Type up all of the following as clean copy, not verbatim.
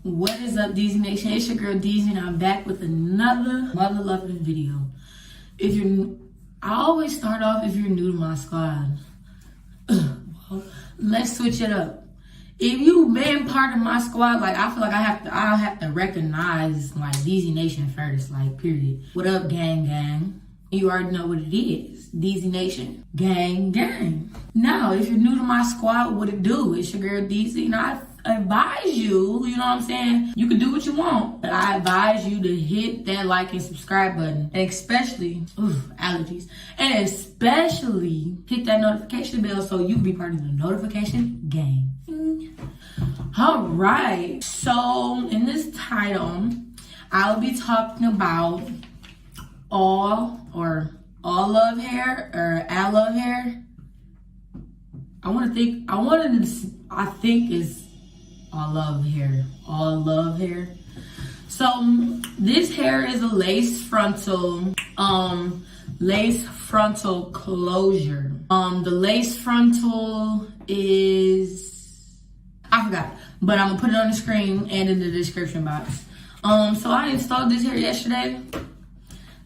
What is up, DZ Nation? It's your girl DZ, and I'm back with another mother loving video. I always start off if you're new to my squad. Well, let's switch it up. If you've been part of my squad, like I feel like I have to recognize like DZ Nation first, like period. What up, gang? You already know what it is. DZ Nation, gang. Now, if you're new to my squad, what it do? It's your girl DZ, and I advise you, you know what I'm saying? You can do what you want, but I advise you to hit that like and subscribe button, and especially, allergies, and especially hit that notification bell so you can be part of the notification gang. All right, so in this title, I'll be talking about Allove hair or Allove hair. I think it's Allove hair. So this hair is a lace frontal closure. The lace frontal is, I forgot, but I'm gonna put it on the screen and in the description box. So I installed this hair yesterday,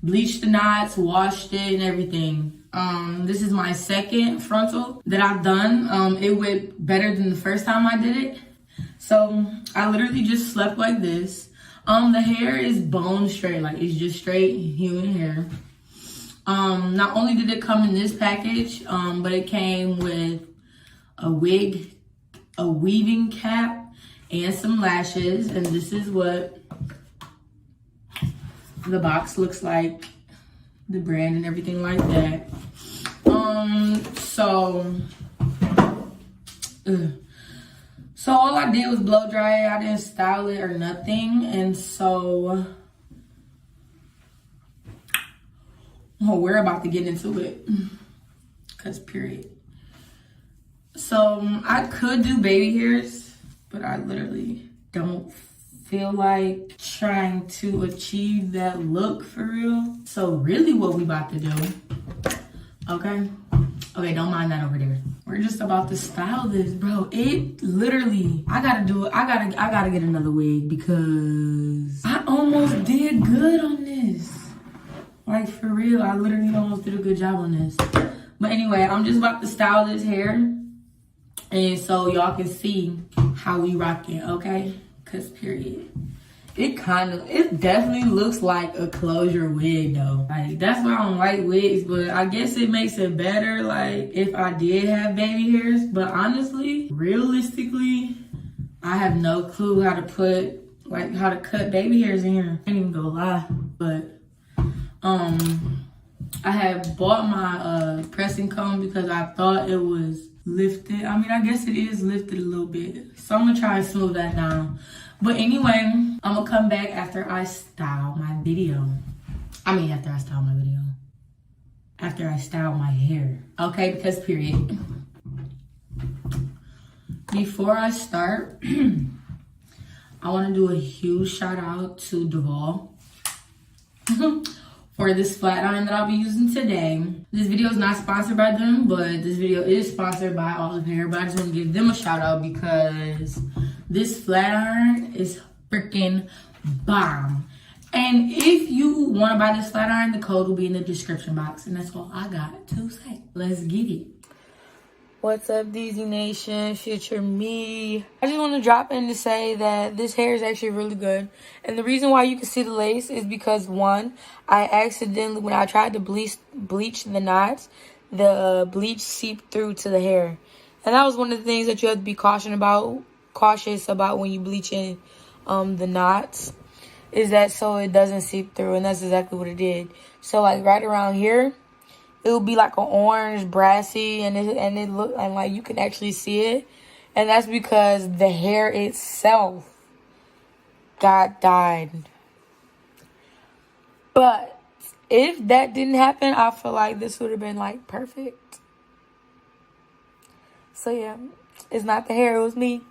bleached the knots, washed it and everything. This is my second frontal that I've done. It went better than the first time I did it. So I literally just slept like this. The hair is bone straight, like it's just straight human hair. Not only did it come in this package, but it came with a wig, a weaving cap, and some lashes. And this is what the box looks like, the brand and everything like that. So all I did was blow dry it. I didn't style it or nothing. And so, well, we're about to get into it, cause period. So I could do baby hairs, but I literally don't feel like trying to achieve that look for real. So really what we about to do, okay, don't mind that over there. We're just about to style this, bro. It literally, I gotta get another wig because I almost did good on this. Like for real, I literally almost did a good job on this. But anyway, I'm just about to style this hair, and so y'all can see how we rock it, okay? Cause period. It definitely looks like a closure wig though. Like that's why I don't like wigs, but I guess it makes it better like if I did have baby hairs. But honestly, realistically, I have no clue how to cut baby hairs in here. I ain't even gonna lie. But I have bought my pressing comb because I thought it was lifted. I mean, I guess it is lifted a little bit. So I'm gonna try and smooth that down. But anyway, I'm gonna come back after I style my video. After I style my hair. Okay, because period. Before I start, I wanna do a huge shout out to Duval for this flat iron that I'll be using today. This video is not sponsored by them, but this video is sponsored by Allove Hair. But I just want to give them a shout out because this flat iron is freaking bomb. And if you want to buy this flat iron, the code will be in the description box. And that's all I got to say. Let's get it. What's up, DZ Nation? Future me. I just want to drop in to say that this hair is actually really good. And the reason why you can see the lace is because, one, I accidentally, when I tried to bleach the knots, the bleach seeped through to the hair. And that was one of the things that you have to be cautious about when you bleaching the knots, is that so it doesn't seep through. And that's exactly what it did. So like right around here, it will be like an orange, brassy, and it look and like you can actually see it, and that's because the hair itself got dyed. But if that didn't happen, I feel like this would have been like perfect. So yeah, it's not the hair, it was me.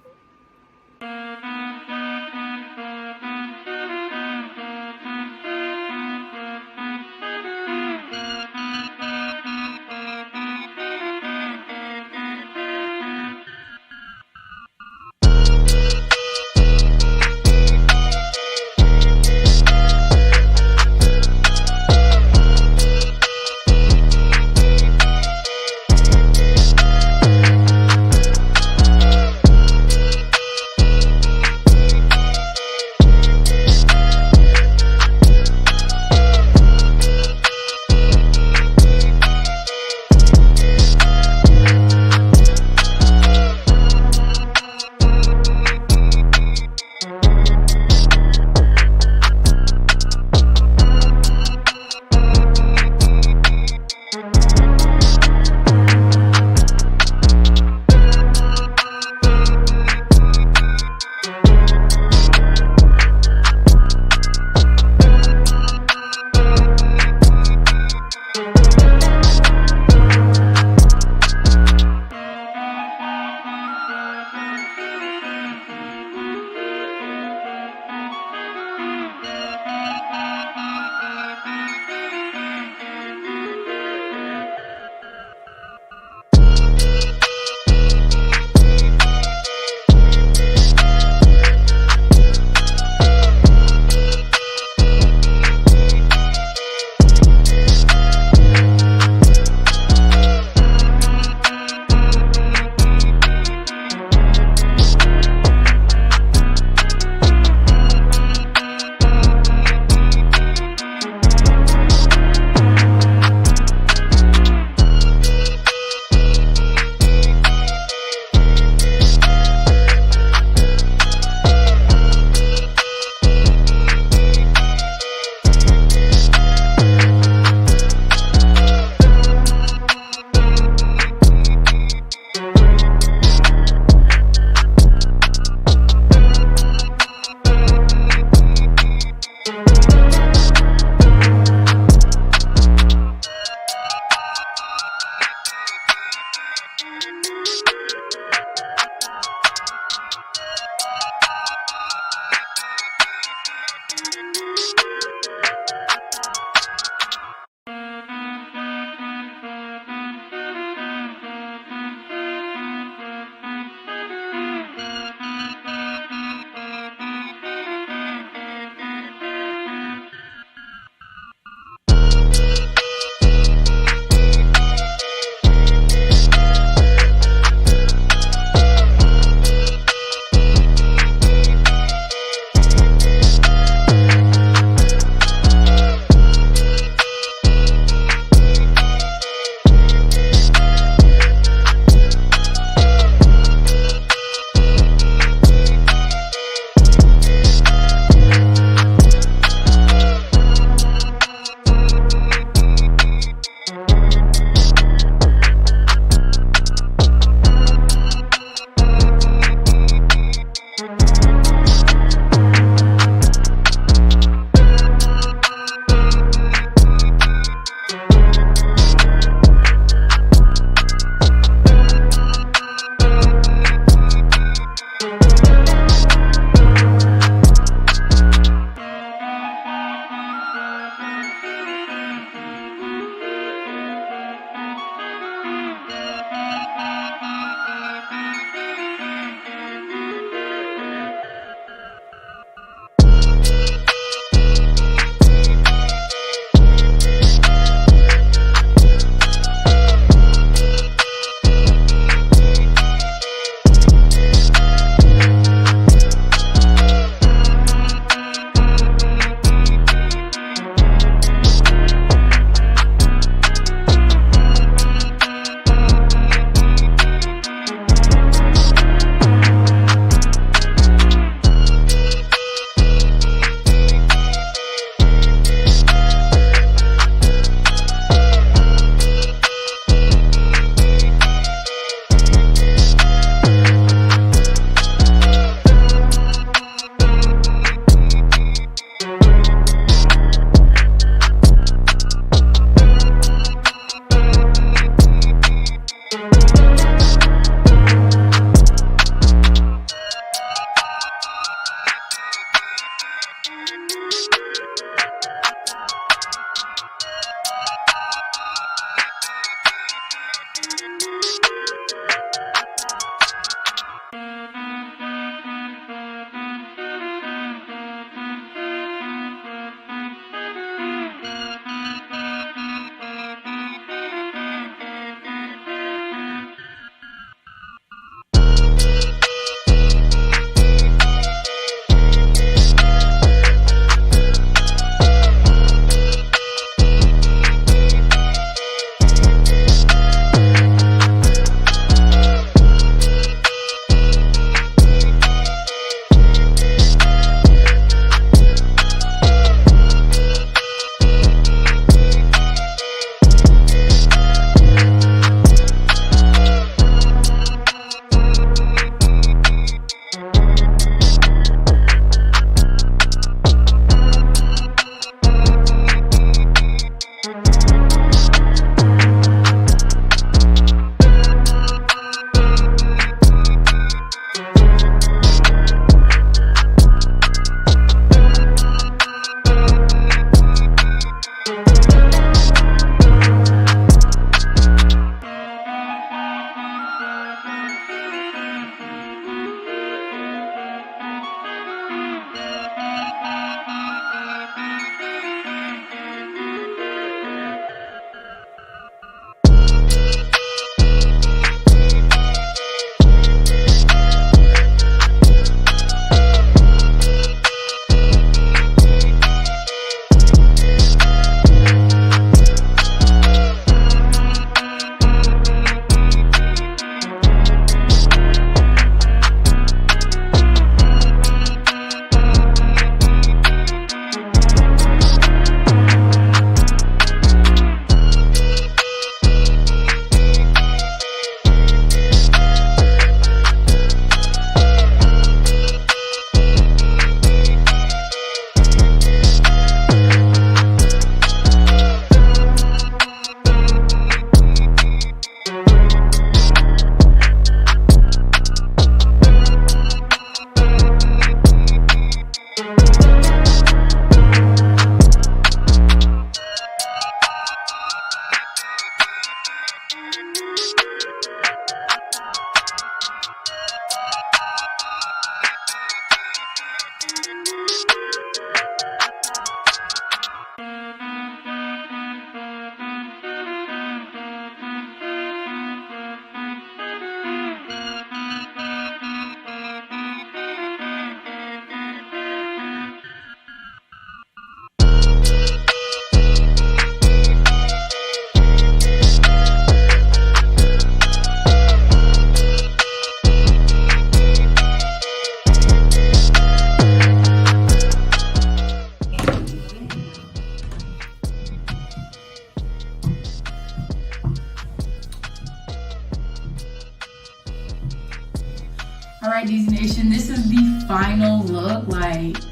fuck?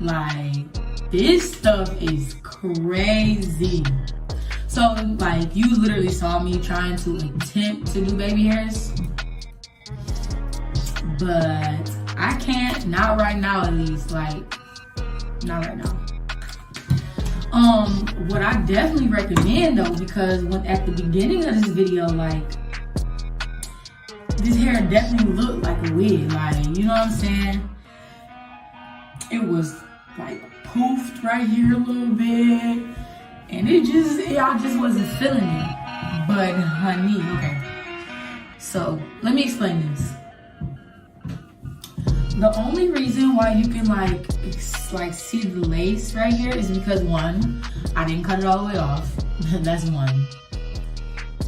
Like this stuff is crazy. So like you literally saw me trying to attempt to do baby hairs, but I can't, not right now at least, like not right now. What I definitely recommend though, because when at the beginning of this video, like this hair definitely looked like a wig, like, you know what I'm saying? It was like poofed right here a little bit, and I just wasn't feeling it. But honey, okay. So let me explain this. The only reason why you can like see the lace right here is because one, I didn't cut it all the way off. That's one.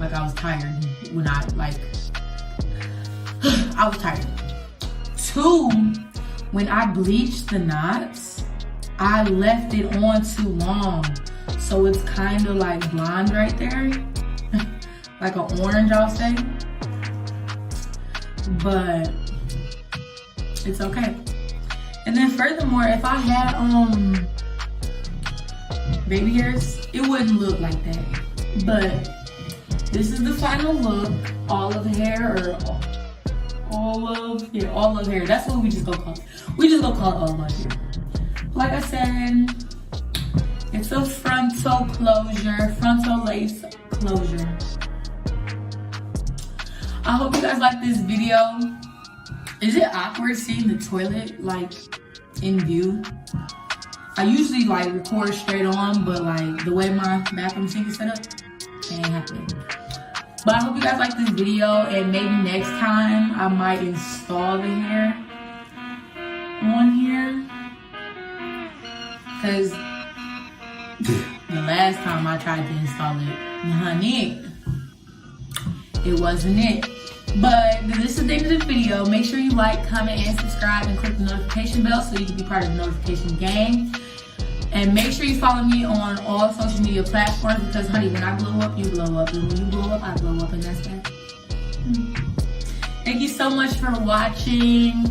Like I was tired when I was tired. Two, when I bleached the knots, I left it on too long. So it's kind of like blonde right there. Like an orange, I'll say. But it's okay. And then furthermore, if I had baby hairs, it wouldn't look like that. But this is the final look. All of the hair, or all of hair. That's what we just gonna call it. We just gonna call it all of hair. Like I said, it's a frontal closure, frontal lace closure. I hope you guys like this video. Is it awkward seeing the toilet like in view? I usually like record straight on, but like the way my bathroom sink is set up, it ain't happening. But I hope you guys like this video, and maybe next time I might install the hair on here. Cause the last time I tried to install it, honey, it wasn't it. But this is the end of the video. Make sure you like, comment, and subscribe, and click the notification bell so you can be part of the notification gang. And make sure you follow me on all social media platforms, because honey, when I blow up, you blow up. And when you blow up, I blow up, and that's that. Thank you so much for watching.